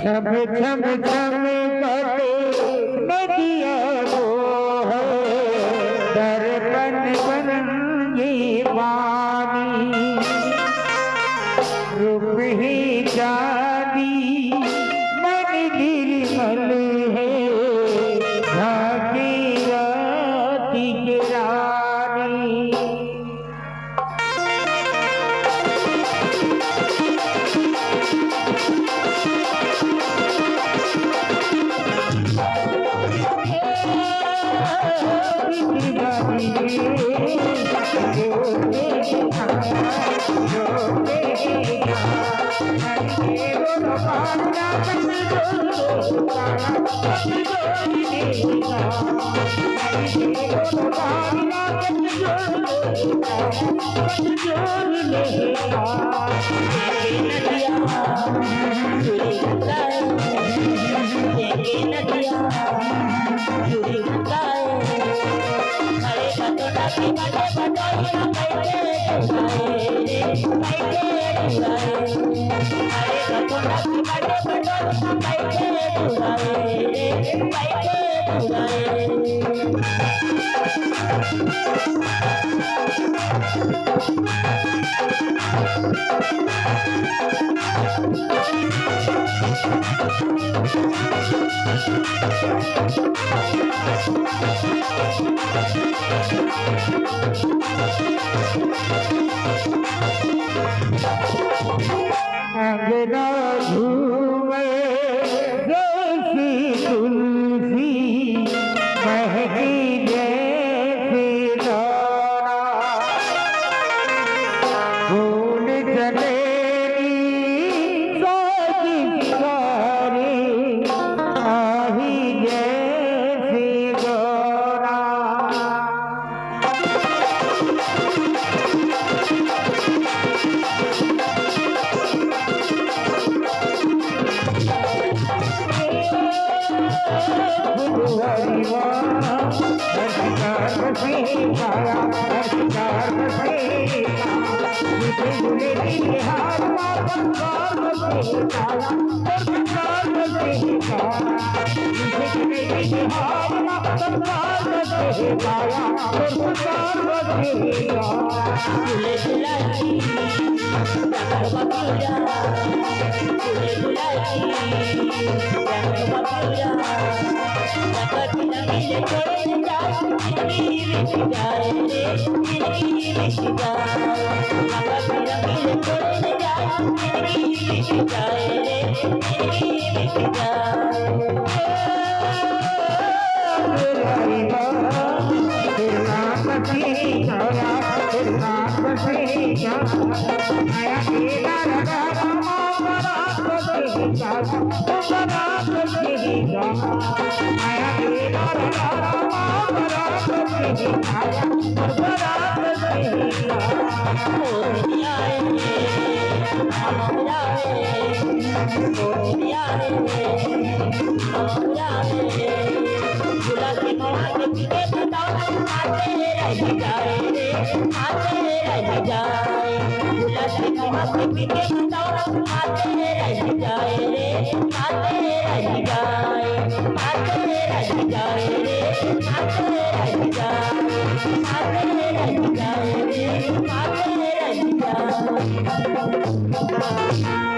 छम छम छम नदिया वो है दर्पण बन ये पानी रूप ही चांदी मन निर्मल है झांकी राती की रानी अंगना झूमे जैसी तुलसी महकी जैसी दाना फूल चलेगी साजी सारी आही जैसी गोरा हरिवा मुझे झूले की हार माँ बंगाल बसे काया और बंगाल बसे काया मुझे झूले की हार माँ बंगाल बसे काया और बंगाल बसे काया झूले झुलाई रंग बबूरा झूले झुलाई रंग बबूरा रंग रंगीले छोड़े जाए जिंदगी बिछ जाए रे जिंदगी बिछ जाए रंग रंगीले छोड़े जाए जिंदगी बिछ जाए रे जिंदगी बिछ जाए Thank you.